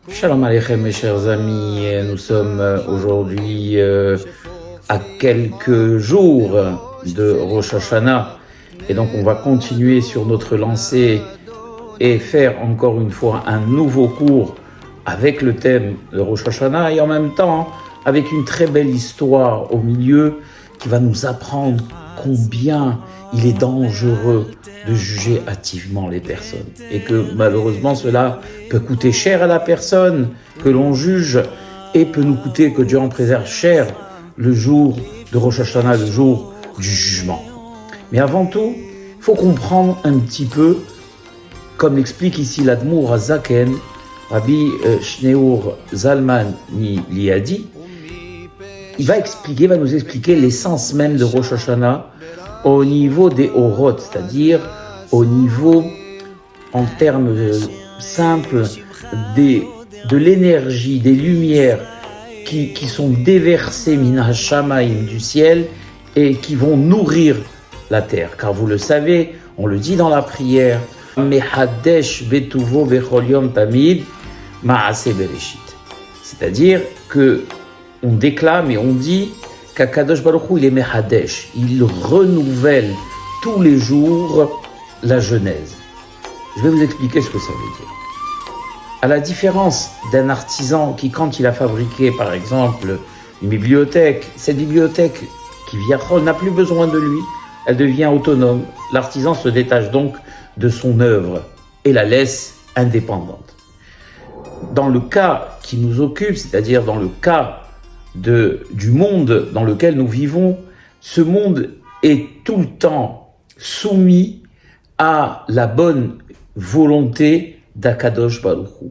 Shalom Aleichem, mes chers amis, nous sommes aujourd'hui à quelques jours de Rosh Hashanah et donc on va continuer sur notre lancée et faire encore une fois un nouveau cours avec le thème de Rosh Hashanah et en même temps avec une très belle histoire au milieu qui va nous apprendre combien il est dangereux de juger hâtivement les personnes et que malheureusement cela peut coûter cher à la personne que l'on juge et peut nous coûter, que Dieu en préserve, cher le jour de Rosh Hashanah, le jour du jugement. Mais avant tout, il faut comprendre un petit peu, comme l'explique ici l'Admour HaZaken, Rabbi Shneur Zalman Liadi, il va nous expliquer l'essence même de Rosh Hashanah au niveau des Orot, c'est-à-dire au niveau, en termes simples, de l'énergie, des lumières qui sont déversées min shamayim du ciel et qui vont nourrir la terre. Car vous le savez, on le dit dans la prière, Mehadesh betuvo bechol yom tamid ma'aseh bereshit. C'est-à-dire que on déclame et on dit qu'Akadosh Baruch Hu, il est Mehadesh, il renouvelle tous les jours la Genèse. Je vais vous expliquer ce que ça veut dire. À la différence d'un artisan qui, quand il a fabriqué, par exemple, une bibliothèque, cette bibliothèque qui n'a plus besoin de lui, elle devient autonome. L'artisan se détache donc de son œuvre et la laisse indépendante. Dans le cas qui nous occupe, c'est-à-dire dans le cas du monde dans lequel nous vivons, ce monde est tout le temps soumis à la bonne volonté d'Akadosh Baruch Hu.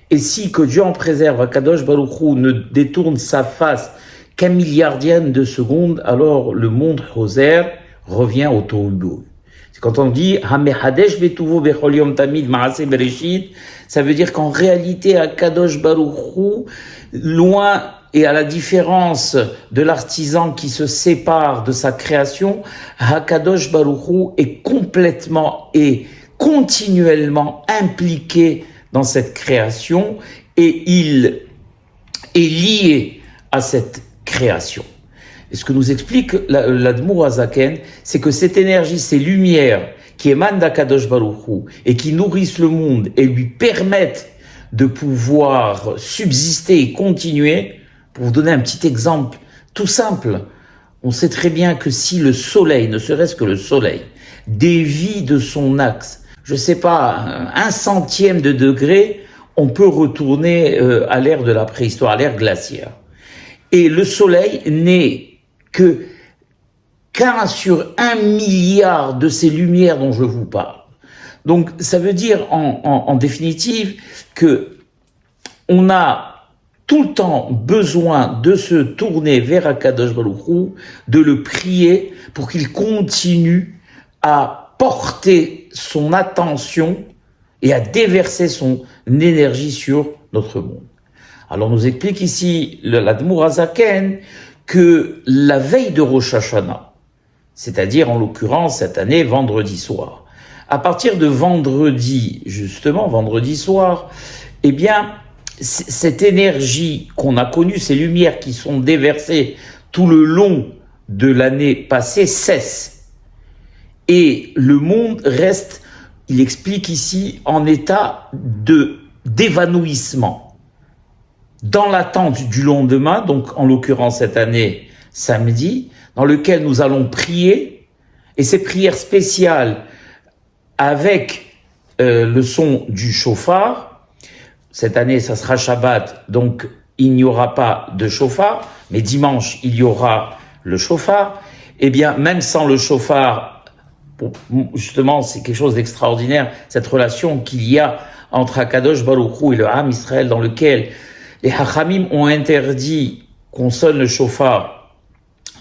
Et si, que Dieu en préserve, Akadosh Baruch Hu ne détourne sa face qu'un milliardième de seconde, alors le monde Hoser revient au Tohu. C'est quand on dit Hamehadesh betuvo bechol yom tamid ma'aseh bereshit, ça veut dire qu'en réalité Akadosh Baruch Hu, loin et à la différence de l'artisan qui se sépare de sa création, Hakadosh Baruch Hu est complètement et continuellement impliqué dans cette création et il est lié à cette création. Et ce que nous explique l'Admour HaZaken, c'est que cette énergie, ces lumières qui émanent d'Akadosh Baruch Hu et qui nourrissent le monde et lui permettent de pouvoir subsister et continuer. Pour vous donner un petit exemple tout simple, on sait très bien que si le soleil, ne serait-ce que le soleil, dévie de son axe, je sais pas, 1/100 de degré, on peut retourner à l'ère de la préhistoire, à l'ère glaciaire. Et le soleil n'est qu'un sur 1 milliard de ces lumières dont je vous parle. Donc ça veut dire en définitive que on a tout le temps besoin de se tourner vers Akadosh Baruch Hu, de le prier pour qu'il continue à porter son attention et à déverser son énergie sur notre monde. Alors nous explique ici l'Admour HaZaken que la veille de Rosh Hashanah, c'est-à-dire en l'occurrence cette année vendredi soir, à partir de vendredi soir, eh bien cette énergie qu'on a connue, ces lumières qui sont déversées tout le long de l'année passée cessent. Et le monde reste, il explique ici, en état d'évanouissement. Dans l'attente du lendemain, donc en l'occurrence cette année, samedi, dans lequel nous allons prier, et ces prières spéciales avec le son du shofar. Cette année, ça sera Shabbat, donc il n'y aura pas de shofar, mais dimanche, il y aura le shofar. Eh bien, même sans le shofar, justement, c'est quelque chose d'extraordinaire, cette relation qu'il y a entre Akadosh Baruch Hu et le Ham Israël, dans lequel les Hachamim ont interdit qu'on sonne le shofar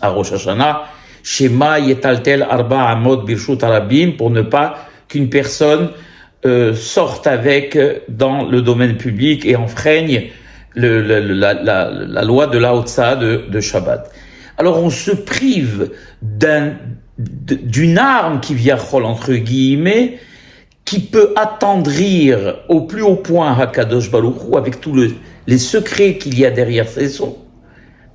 à Rosh Hashanah, Shema yetaltel arba amot birshut arabim, pour ne pas qu'une personne sortent avec dans le domaine public et enfreignent la loi de la Hotza de Shabbat. Alors on se prive d'une arme qui viachol entre guillemets, qui peut attendrir au plus haut point Hakadosh Baruch Hu avec tous les secrets qu'il y a derrière ces sons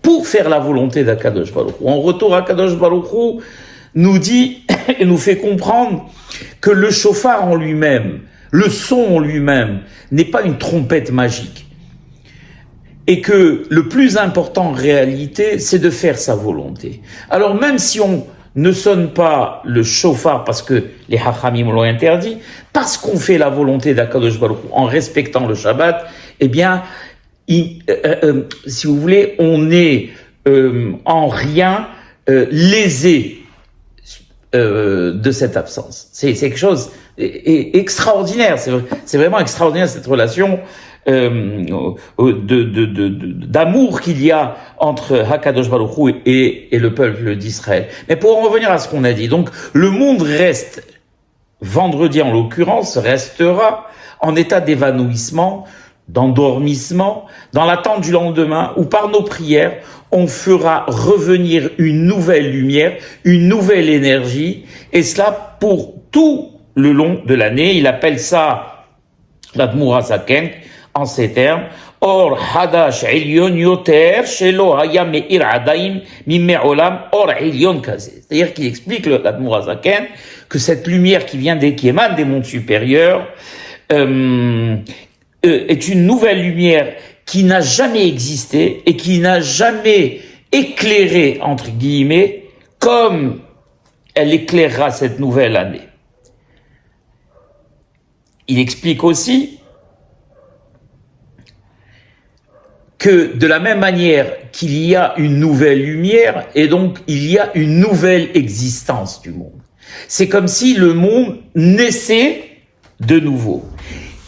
pour faire la volonté d'Hakadosh Baruch Hu. En retour, Hakadosh Baruch Hu nous dit et nous fait comprendre que le shofar en lui-même, le son en lui-même, n'est pas une trompette magique. Et que le plus important en réalité, c'est de faire sa volonté. Alors même si on ne sonne pas le shofar parce que les hachamim l'ont interdit, parce qu'on fait la volonté d'Akadosh Baruch Hu en respectant le Shabbat, eh bien, si vous voulez, on est en rien lésé de cette absence. C'est quelque chose extraordinaire. C'est vraiment extraordinaire cette relation d'amour qu'il y a entre Hakadosh Baruch Hu et le peuple d'Israël. Mais pour en revenir à ce qu'on a dit, donc le monde reste, vendredi en l'occurrence, restera en état d'évanouissement, d'endormissement, dans l'attente du lendemain, où par nos prières, on fera revenir une nouvelle lumière, une nouvelle énergie, et cela pour tout le long de l'année. Il appelle ça l'Admour HaZaken, en ces termes, Or Hadash Elyon Yoter Shelo Haya Meir Adaim Mimeolam Or Elyon Kazé. C'est-à-dire qu'il explique l'Admour HaZaken que cette lumière qui émane des mondes supérieurs est une nouvelle lumière qui n'a jamais existé et qui n'a jamais éclairé, entre guillemets, comme elle éclairera cette nouvelle année. Il explique aussi que de la même manière qu'il y a une nouvelle lumière, et donc il y a une nouvelle existence du monde. C'est comme si le monde naissait de nouveau.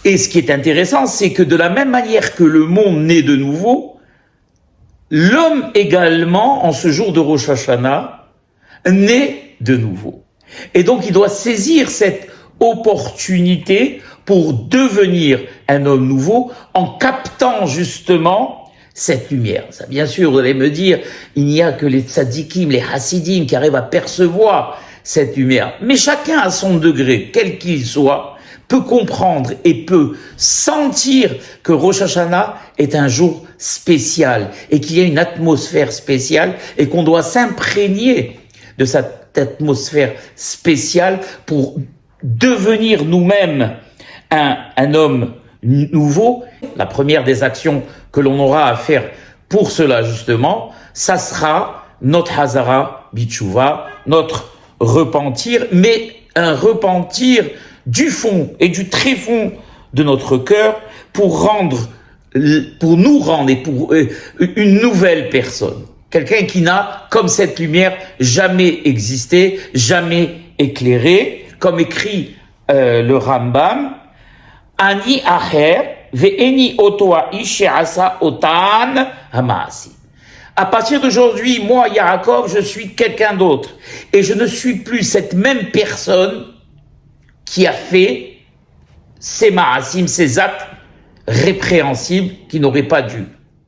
Et ce qui est intéressant, c'est que de la même manière que le monde naît de nouveau, l'homme également, en ce jour de Rosh Hashanah, naît de nouveau. Et donc il doit saisir cette opportunité pour devenir un homme nouveau en captant justement cette lumière. Ça, bien sûr, vous allez me dire, il n'y a que les tzadikim, les hassidim qui arrivent à percevoir cette lumière. Mais chacun à son degré, quel qu'il soit, peut comprendre et peut sentir que Rosh Hashanah est un jour spécial et qu'il y a une atmosphère spéciale et qu'on doit s'imprégner de cette atmosphère spéciale pour devenir nous-mêmes un homme nouveau. La première des actions que l'on aura à faire pour cela justement, ça sera notre Hazara Bitshuva, notre repentir, mais un repentir du fond et du tréfond de notre cœur pour nous rendre et pour une nouvelle personne. Quelqu'un qui n'a, comme cette lumière, jamais existé, jamais éclairé, comme écrit le Rambam, Ani acher ve'eni oto ha'ish she'asa otan hama'asim. À partir d'aujourd'hui, moi, Yaakov, je suis quelqu'un d'autre. Et je ne suis plus cette même personne qui a fait ces ma'asim, ces actes répréhensibles qui n'auraient pas dû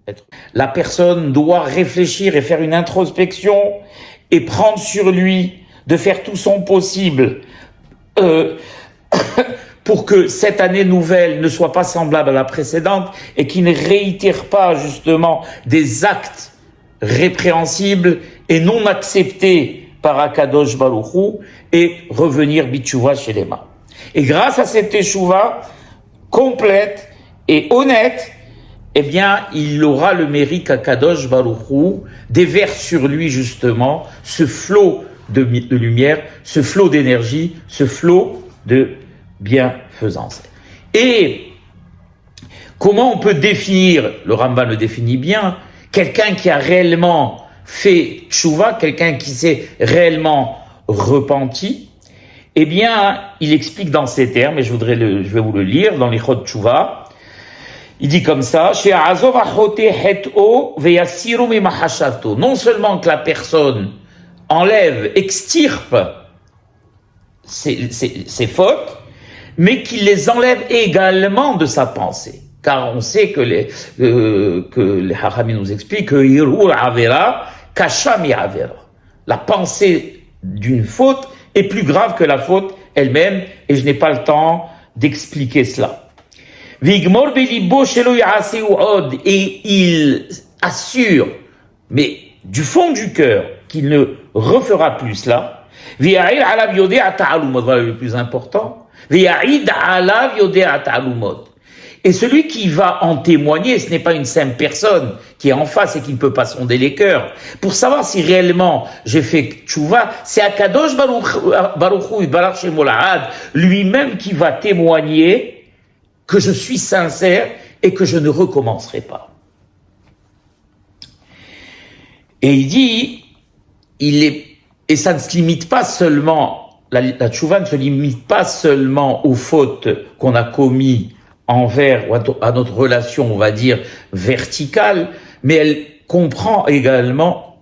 être. La personne doit réfléchir et faire une introspection et prendre sur lui de faire tout son possible pour que cette année nouvelle ne soit pas semblable à la précédente et qui ne réitère pas justement des actes répréhensibles et non acceptés par Akadosh Baruch Hu et revenir Bitshuva Shelema. Et grâce à cette teshuva complète et honnête, eh bien, il aura le mérite qu'Akadosh Baruch Hu déverse sur lui justement ce flot de lumière, ce flot d'énergie, ce flot de bienfaisance. Et comment on peut définir, le Rambam le définit bien, quelqu'un qui a réellement fait tchouva, quelqu'un qui s'est réellement repenti? Eh bien, il explique dans ces termes, et je vais vous le lire dans les Chod Tchouva. Il dit comme ça, non seulement que la personne enlève, extirpe ses fautes, mais qu'il les enlève également de sa pensée. Car on sait que les Hachamim nous expliquent que Hirur Avera, Kasham Avera. La pensée d'une faute est plus grave que la faute elle-même, et je n'ai pas le temps d'expliquer cela. Et il assure, mais du fond du cœur, qu'il ne refera plus cela. Voilà le plus important. Et celui qui va en témoigner, ce n'est pas une simple personne qui est en face et qui ne peut pas sonder les cœurs. Pour savoir si réellement j'ai fait tchouva, c'est Akadosh Baruch Hu Barach Shemo La'ad lui-même qui va témoigner que je suis sincère et que je ne recommencerai pas. Et il dit, et ça ne se limite pas seulement, la tchouva ne se limite pas seulement aux fautes qu'on a commises envers ou à notre relation, on va dire, verticale, mais elle comprend également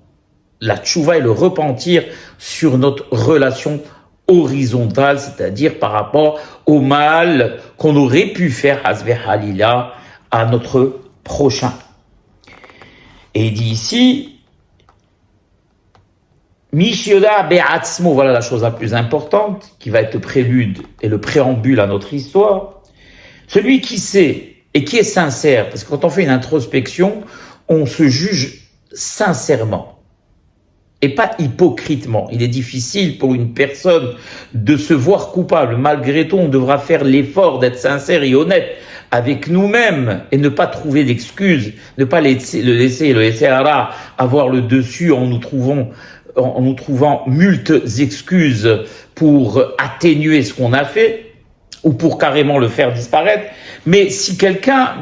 la tchouva et le repentir sur notre relation horizontale, c'est-à-dire par rapport au mal qu'on aurait pu faire, hasbe halila, à notre prochain. Et il dit ici, Mishyoda be'atzmo, voilà la chose la plus importante, qui va être le prélude et le préambule à notre histoire. Celui qui sait et qui est sincère, parce que quand on fait une introspection, on se juge sincèrement et pas hypocritement. Il est difficile pour une personne de se voir coupable. Malgré tout, on devra faire l'effort d'être sincère et honnête avec nous-mêmes et ne pas trouver d'excuses, ne pas laisser avoir le dessus en nous trouvant multes excuses pour atténuer ce qu'on a fait ou pour carrément le faire disparaître. Mais si quelqu'un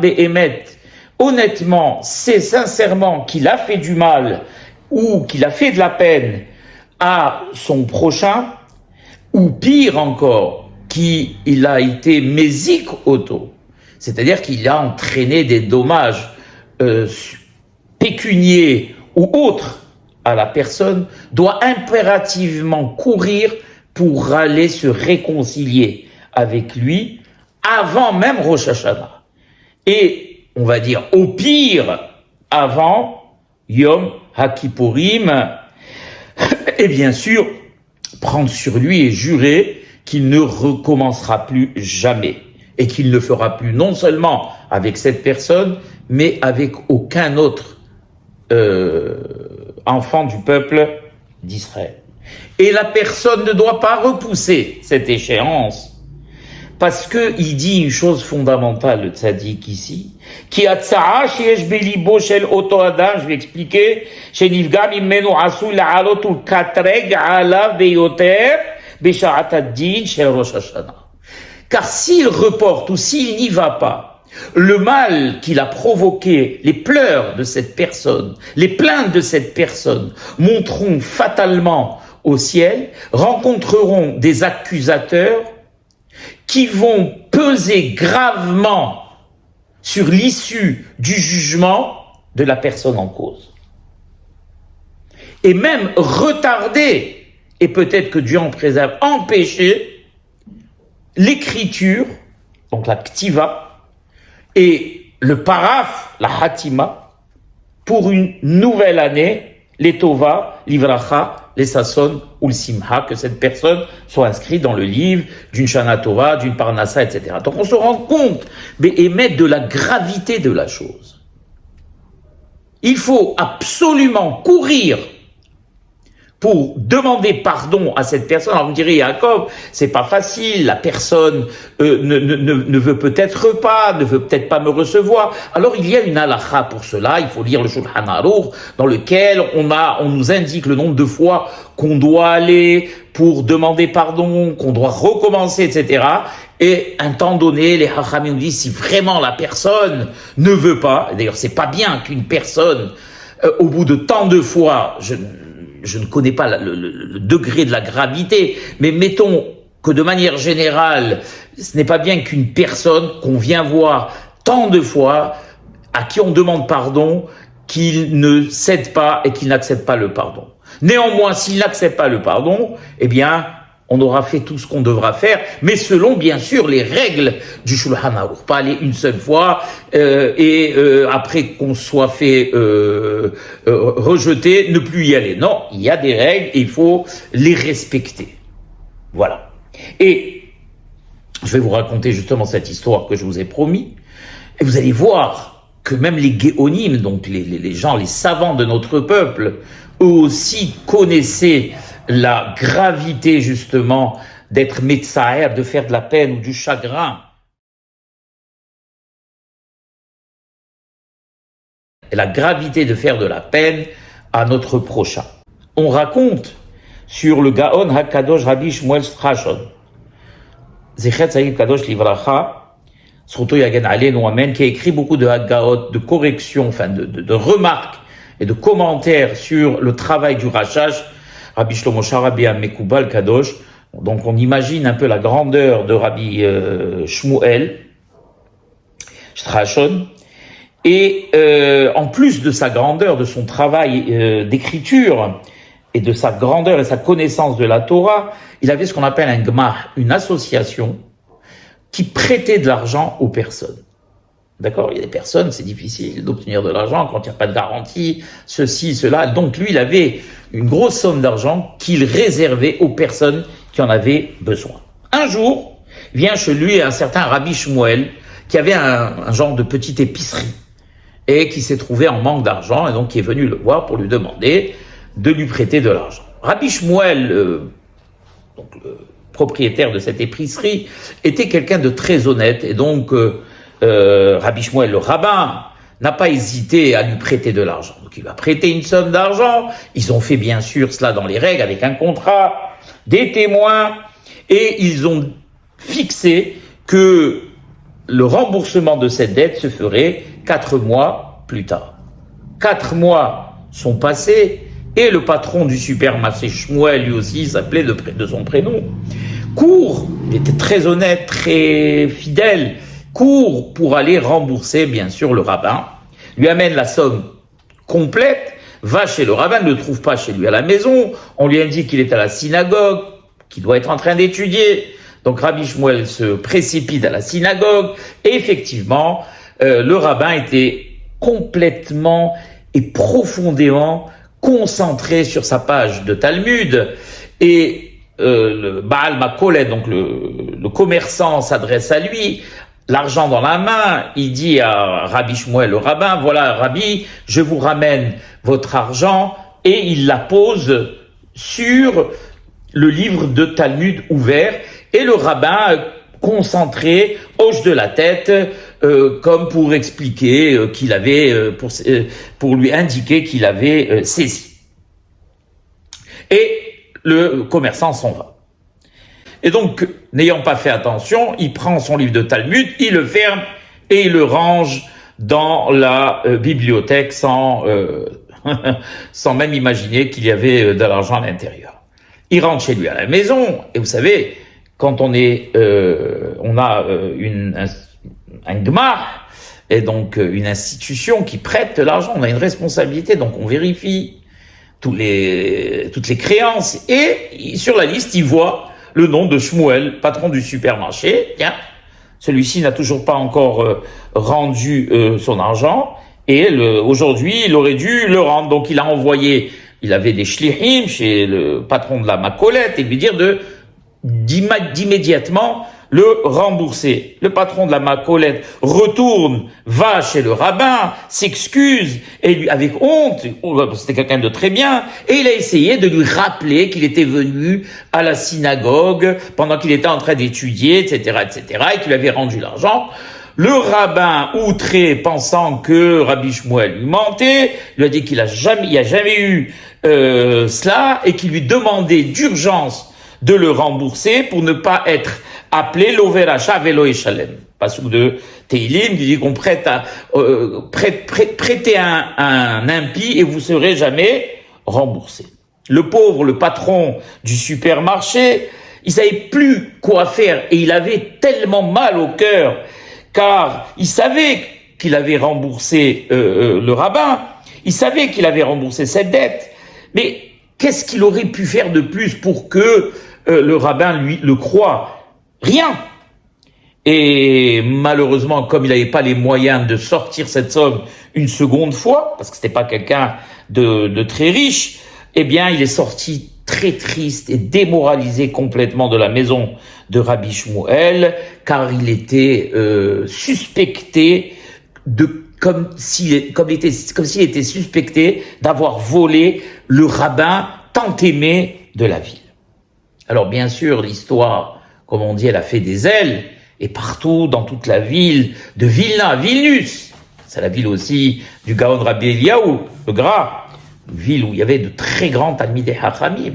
honnêtement sait sincèrement qu'il a fait du mal ou qu'il a fait de la peine à son prochain, ou pire encore, qu'il a été mézik auto, c'est-à-dire qu'il a entraîné des dommages pécuniaires ou autres à la personne, doit impérativement courir pour aller se réconcilier avec lui avant même Rosh Hashanah. Et, on va dire, au pire, avant Yom HaKippurim, et bien sûr, prendre sur lui et jurer qu'il ne recommencera plus jamais. Et qu'il ne fera plus non seulement avec cette personne, mais avec aucun autre enfant du peuple d'Israël. Et la personne ne doit pas repousser cette échéance, parce que il dit une chose fondamentale, le tzaddik ici, qui a tsara sheyesh belibo shel oto adam, je vais expliquer, shenifga mimenu asu la'alot ulkatreg alav beyoter besharat ad-din shel Rosh Hashanah. Car s'il reporte ou s'il n'y va pas, le mal qu'il a provoqué, les pleurs de cette personne, les plaintes de cette personne monteront fatalement au ciel, rencontreront des accusateurs qui vont peser gravement sur l'issue du jugement de la personne en cause. Et même retarder, et peut-être que Dieu en préserve, empêcher l'écriture, donc la ktiva, et le paraf, la hatima, pour une nouvelle année, les tova, l'ivracha, les sasson ou le simha, que cette personne soit inscrite dans le livre d'une shana tova, d'une parnassa, etc. Donc on se rend compte, de la gravité de la chose. Il faut absolument courir pour demander pardon à cette personne. Alors vous me direz, Jacob, c'est pas facile, la personne ne veut peut-être pas, ne veut peut-être pas me recevoir. Alors il y a une halakha pour cela, il faut lire le Shulchan Aruch, dans lequel on nous indique le nombre de fois qu'on doit aller pour demander pardon, qu'on doit recommencer, etc. Et un temps donné, les Hachamim nous disent, si vraiment la personne ne veut pas, d'ailleurs c'est pas bien qu'une personne, au bout de tant de fois, je ne connais pas le degré de la gravité, mais mettons que de manière générale, ce n'est pas bien qu'une personne qu'on vient voir tant de fois, à qui on demande pardon, qu'il ne cède pas et qu'il n'accepte pas le pardon. Néanmoins, s'il n'accepte pas le pardon, eh bien, on aura fait tout ce qu'on devra faire, mais selon, bien sûr, les règles du Shulchan Aruch. Pas aller une seule fois après qu'on soit fait rejeter, ne plus y aller. Non, il y a des règles et il faut les respecter. Voilà. Et je vais vous raconter justement cette histoire que je vous ai promis. Et vous allez voir que même les Géonim, donc les gens, les savants de notre peuple, eux aussi connaissaient la gravité justement d'être metsaer, de faire de la peine ou du chagrin. Et la gravité de faire de la peine à notre prochain. On raconte sur le Gaon HaKadosh Rabbi Shmuel Strachon, Zechet Tzaddik Kadosh Livracha, Zchuto Yagen Aleinu Amen, qui a écrit beaucoup de Haggaot, de corrections, enfin de remarques et de commentaires sur le travail du Rashash, Rabbi Shlomo Sharabi Mekubal Kadosh. Donc on imagine un peu la grandeur de Rabbi Shmuel Strachon. Et en plus de sa grandeur, de son travail d'écriture, et de sa grandeur et sa connaissance de la Torah, il avait ce qu'on appelle un gmah, une association qui prêtait de l'argent aux personnes. D'accord? Il y a des personnes, c'est difficile d'obtenir de l'argent quand il n'y a pas de garantie, ceci, cela. Donc lui, il avait une grosse somme d'argent qu'il réservait aux personnes qui en avaient besoin. Un jour, vient chez lui un certain Rabbi Shmuel qui avait un genre de petite épicerie et qui s'est trouvé en manque d'argent et donc qui est venu le voir pour lui demander de lui prêter de l'argent. Rabbi Shmuel, donc le propriétaire de cette épicerie, était quelqu'un de très honnête et donc Rabbi Shmuel, le rabbin, n'a pas hésité à lui prêter de l'argent. Donc il lui a prêté une somme d'argent, ils ont fait bien sûr cela dans les règles avec un contrat, des témoins, et ils ont fixé que le remboursement de cette dette se ferait 4 mois plus tard. 4 mois sont passés, et le patron du supermarché Shmuel, lui aussi, s'appelait de son prénom, court, il était très honnête, très fidèle, court pour aller rembourser, bien sûr, le rabbin, lui amène la somme complète, va chez le rabbin, ne le trouve pas chez lui à la maison, on lui indique qu'il est à la synagogue, qu'il doit être en train d'étudier, donc Rabbi Shmuel se précipite à la synagogue, et effectivement, le rabbin était complètement et profondément concentré sur sa page de Talmud, et le Baal Makolet, donc le commerçant, s'adresse à lui, l'argent dans la main, il dit à Rabbi Shmuel, le rabbin, voilà Rabbi, je vous ramène votre argent, et il la pose sur le livre de Talmud ouvert, et le rabbin, concentré, hoche de la tête, comme pour expliquer qu'il avait, pour lui indiquer qu'il avait saisi. Et le commerçant s'en va. Et donc, n'ayant pas fait attention, il prend son livre de Talmud, il le ferme et il le range dans la bibliothèque sans même imaginer qu'il y avait de l'argent à l'intérieur. Il rentre chez lui à la maison, et vous savez, quand on a un gmar, et donc une institution qui prête de l'argent, on a une responsabilité, donc on vérifie toutes les créances, et sur la liste, il voit le nom de Shmuel, patron du supermarché. Tiens, celui-ci n'a toujours pas encore rendu son argent, et aujourd'hui, il aurait dû le rendre. Donc il a envoyé, il avait des shlichim chez le patron de la Makolette, et lui dire d'immédiatement le rembourser. Le patron de la Makolette retourne, va chez le rabbin, s'excuse, et lui, avec honte, c'était quelqu'un de très bien, et il a essayé de lui rappeler qu'il était venu à la synagogue pendant qu'il était en train d'étudier, etc., et qu'il avait rendu l'argent. Le rabbin, outré, pensant que Rabbi Shmuel lui mentait, lui a dit qu'il n'y a jamais eu cela, et qu'il lui demandait d'urgence de le rembourser pour ne pas être appelé l'overacha velo eshalem. Passage de Teilim qui dit qu'on prête prêtez un impie et vous serez jamais remboursé. Le pauvre, le patron du supermarché, il savait plus quoi faire et il avait tellement mal au cœur car il savait qu'il avait remboursé le rabbin, il savait qu'il avait remboursé cette dette, mais qu'est-ce qu'il aurait pu faire de plus pour que le rabbin lui le croie? Rien. Et malheureusement, comme il n'avait pas les moyens de sortir cette somme une seconde fois, parce que c'était pas quelqu'un de très riche, eh bien, il est sorti très triste et démoralisé complètement de la maison de Rabbi Shmuel, car il était suspecté comme s'il était suspecté d'avoir volé le rabbin tant aimé de la ville. Alors bien sûr, l'histoire, comme on dit, elle a fait des ailes, et partout dans toute la ville de Vilna, Vilnius, c'est la ville aussi du Gaon Rabbi Eliaou, le Gras, une ville où il y avait de très grands Talmidei Chachamim.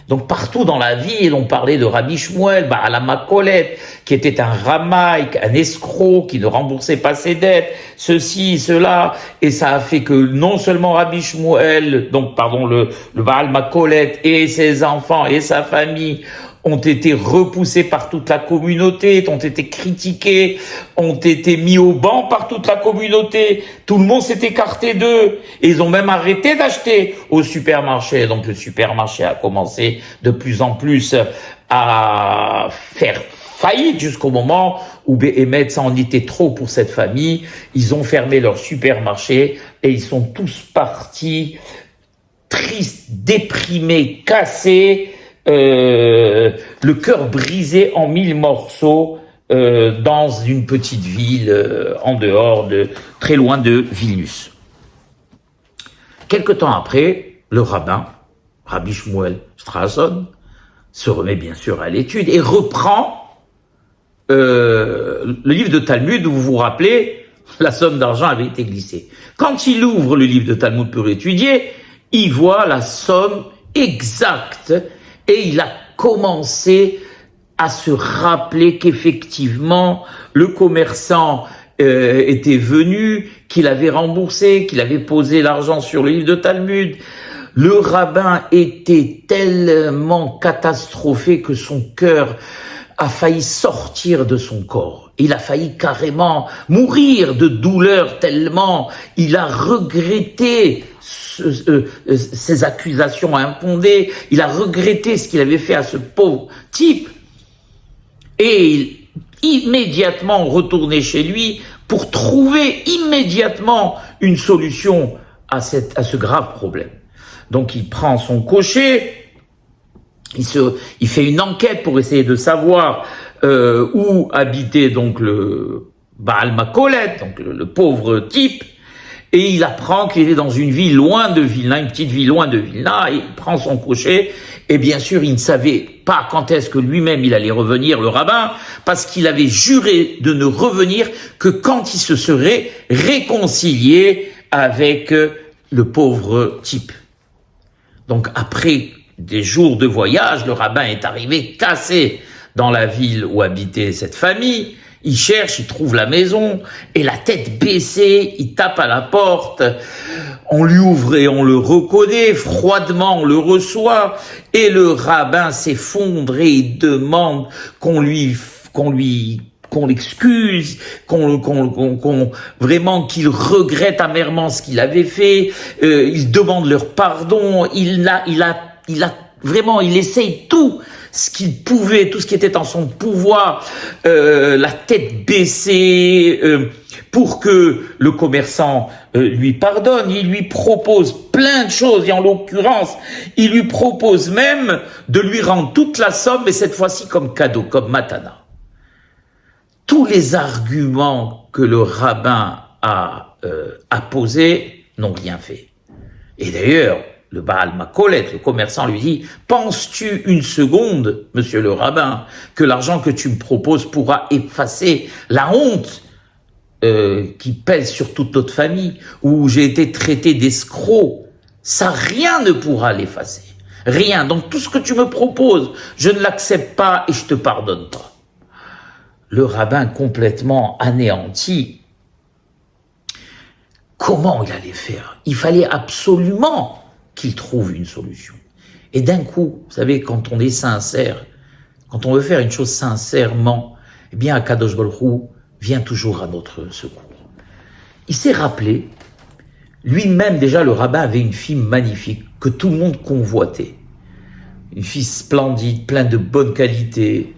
Donc partout dans la ville, on parlait de Rabbi Shmuel, Baal HaMakolet, qui était un ramaïque, un escroc, qui ne remboursait pas ses dettes, ceci, cela, et ça a fait que non seulement Rabbi Shmuel, le Baal HaMakolet et ses enfants et sa famille ont été repoussés par toute la communauté, ont été critiqués, ont été mis au banc par toute la communauté. Tout le monde s'est écarté d'eux. Et ils ont même arrêté d'acheter au supermarché. Donc le supermarché a commencé de plus en plus à faire faillite jusqu'au moment où Béhémet, ça en était trop pour cette famille. Ils ont fermé leur supermarché et ils sont tous partis tristes, déprimés, cassés, le cœur brisé en 1000 morceaux dans une petite ville en dehors très loin de Vilnius. Quelque temps après, le rabbin, Rabbi Shmuel Strasson, se remet bien sûr à l'étude et reprend le livre de Talmud où vous vous rappelez, la somme d'argent avait été glissée. Quand il ouvre le livre de Talmud pour étudier, il voit la somme exacte. Et il a commencé à se rappeler qu'effectivement, le commerçant était venu, qu'il avait remboursé, qu'il avait posé l'argent sur le livre de Talmud. Le rabbin était tellement catastrophé que son cœur a failli sortir de son corps. Il a failli carrément mourir de douleur tellement il a regretté ces accusations infondées, il a regretté ce qu'il avait fait à ce pauvre type, et il immédiatement retourné chez lui pour trouver immédiatement une solution à ce grave problème. Donc il prend son cocher, il fait une enquête pour essayer de savoir où habitait donc le Baal HaMakolet, donc le pauvre type. Et il apprend qu'il est dans une ville loin de Vilna, une petite ville loin de Vilna, et il prend son cocher, et bien sûr, il ne savait pas quand est-ce que lui-même il allait revenir, le rabbin, parce qu'il avait juré de ne revenir que quand il se serait réconcilié avec le pauvre type. Donc après des jours de voyage, le rabbin est arrivé cassé dans la ville où habitait cette famille. Il cherche, il trouve la maison, et la tête baissée, il tape à la porte, on lui ouvre et on le reconnaît, froidement on le reçoit, et le rabbin s'effondre et il demande qu'on l'excuse, vraiment qu'il regrette amèrement ce qu'il avait fait, il demande leur pardon, il essaye tout ce qu'il pouvait, tout ce qui était en son pouvoir, la tête baissée, pour que le commerçant lui pardonne. Il lui propose plein de choses, et en l'occurrence, il lui propose même de lui rendre toute la somme, mais cette fois-ci comme cadeau, comme matana. Tous les arguments que le rabbin a posés n'ont rien fait. Et d'ailleurs, le Baal HaMakolet, le commerçant, lui dit « Penses-tu une seconde, monsieur le rabbin, que l'argent que tu me proposes pourra effacer la honte qui pèse sur toute notre famille, où j'ai été traité d'escroc? Ça, rien ne pourra l'effacer. Rien. Donc tout ce que tu me proposes, je ne l'accepte pas et je te pardonne pas. » Le rabbin, complètement anéanti, comment il allait faire? Il fallait absolument qu'il trouve une solution. Et d'un coup, vous savez, quand on est sincère, quand on veut faire une chose sincèrement, eh bien, Akadosh Baruch Hu vient toujours à notre secours. Il s'est rappelé, lui-même déjà, le rabbin avait une fille magnifique, que tout le monde convoitait. Une fille splendide, pleine de bonnes qualités,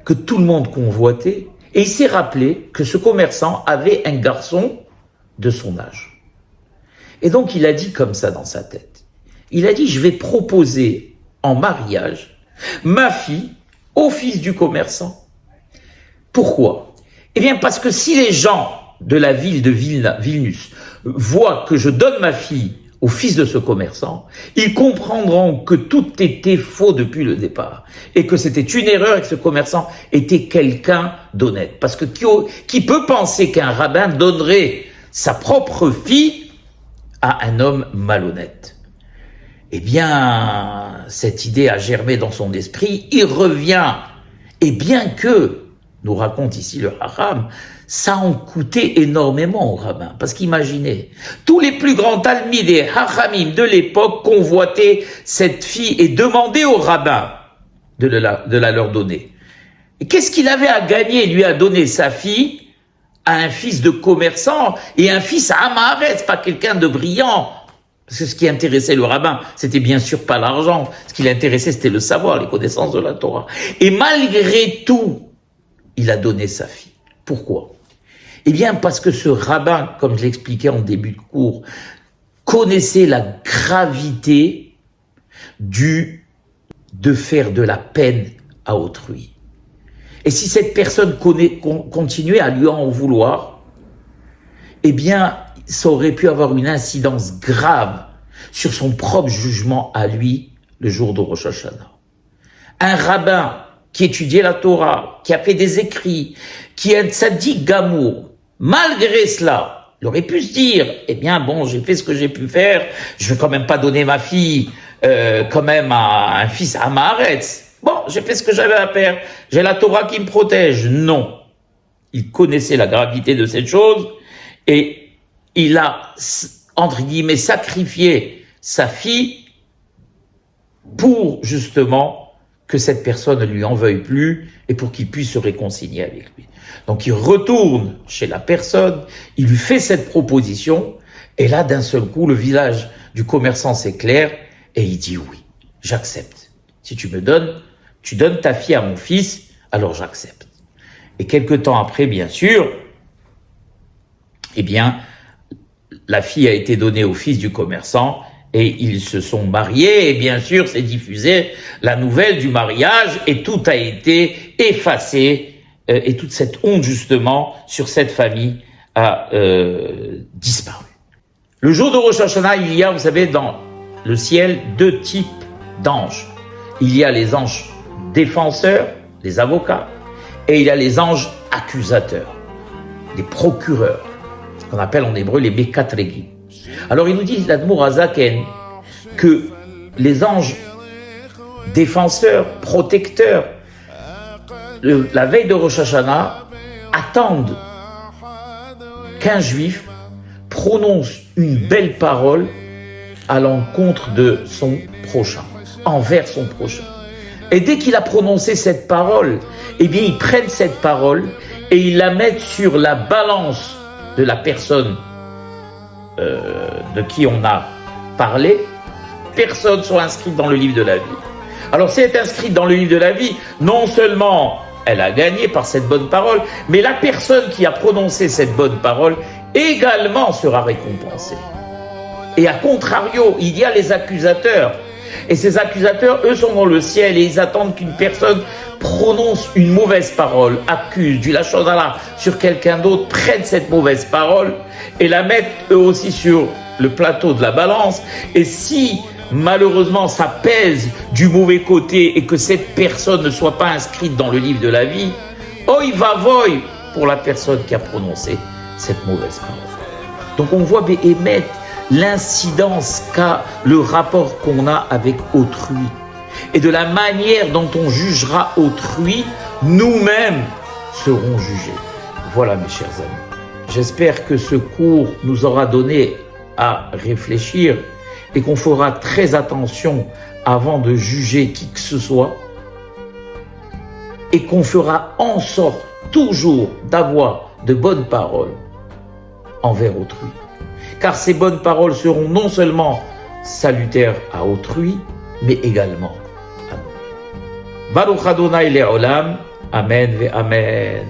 que tout le monde convoitait. Et il s'est rappelé que ce commerçant avait un garçon de son âge. Et donc, il a dit comme ça dans sa tête. Il a dit, je vais proposer en mariage ma fille au fils du commerçant. Pourquoi? Eh bien, parce que si les gens de la ville de Vilnius voient que je donne ma fille au fils de ce commerçant, ils comprendront que tout était faux depuis le départ et que c'était une erreur et que ce commerçant était quelqu'un d'honnête. Parce que qui peut penser qu'un rabbin donnerait sa propre fille à un homme malhonnête? Eh bien, cette idée a germé dans son esprit, il revient, et bien que, nous raconte ici le Hacham, ça en coûtait énormément au rabbin. Parce qu'imaginez, tous les plus grands talmidés, Hachamim de l'époque convoitaient cette fille et demandaient au rabbin de la leur donner. Et qu'est-ce qu'il avait à gagner, lui, à donner sa fille à un fils de commerçant et un fils à Amaretz, pas quelqu'un de brillant? Parce que ce qui intéressait le rabbin, c'était bien sûr pas l'argent. Ce qui l'intéressait, c'était le savoir, les connaissances de la Torah. Et malgré tout, il a donné sa fille. Pourquoi? Eh bien, parce que ce rabbin, comme je l'expliquais en début de cours, connaissait la gravité de faire de la peine à autrui. Et si cette personne continuait à lui en vouloir, eh bien, ça aurait pu avoir une incidence grave sur son propre jugement à lui le jour de Rosh Hashanah. Un rabbin qui étudiait la Torah, qui a fait des écrits, qui est un tzaddik gamour, malgré cela, il aurait pu se dire, eh bien bon, j'ai fait ce que j'ai pu faire, je vais quand même pas donner ma fille quand même à un fils à Maaretz. Bon, j'ai fait ce que j'avais à faire, j'ai la Torah qui me protège. Non, il connaissait la gravité de cette chose et il a, entre guillemets, sacrifié sa fille pour justement que cette personne ne lui en veuille plus et pour qu'il puisse se réconcilier avec lui. Donc il retourne chez la personne, il lui fait cette proposition et là d'un seul coup le visage du commerçant s'éclaire et il dit oui, j'accepte. Si tu donnes ta fille à mon fils, alors j'accepte. Et quelque temps après, bien sûr, eh bien, la fille a été donnée au fils du commerçant et ils se sont mariés et bien sûr c'est diffusé la nouvelle du mariage et tout a été effacé et toute cette honte justement sur cette famille a disparu. Le jour de Rosh Hashanah, il y a, vous savez, dans le ciel deux types d'anges. Il y a les anges défenseurs, les avocats, et il y a les anges accusateurs, les procureurs, ce qu'on appelle en hébreu les mekatregim. Alors il nous dit l'Admour Hazaken que les anges défenseurs, protecteurs, la veille de Rosh Hashanah, attendent qu'un juif prononce une belle parole à l'encontre de son prochain, envers son prochain. Et dès qu'il a prononcé cette parole, eh bien ils prennent cette parole et ils la mettent sur la balance de la personne de qui on a parlé. Personne soit inscrite dans le livre de la vie. Alors si elle est inscrite dans le livre de la vie, non seulement elle a gagné par cette bonne parole, mais la personne qui a prononcé cette bonne parole également sera récompensée. Et à contrario, il y a les accusateurs. Et ces accusateurs, eux, sont dans le ciel et ils attendent qu'une personne prononce une mauvaise parole, accuse du lachon hara sur quelqu'un d'autre, prenne cette mauvaise parole et la mettent eux aussi sur le plateau de la balance. Et si malheureusement ça pèse du mauvais côté et que cette personne ne soit pas inscrite dans le livre de la vie, oi vavoy pour la personne qui a prononcé cette mauvaise parole. Donc on voit Béhémet l'incidence qu'a le rapport qu'on a avec autrui. Et de la manière dont on jugera autrui, nous-mêmes serons jugés. Voilà mes chers amis. J'espère que ce cours nous aura donné à réfléchir et qu'on fera très attention avant de juger qui que ce soit et qu'on fera en sorte toujours d'avoir de bonnes paroles envers autrui. Car ces bonnes paroles seront non seulement salutaires à autrui, mais également à nous. Baruch Adonai Le'olam. Amen ve Amen.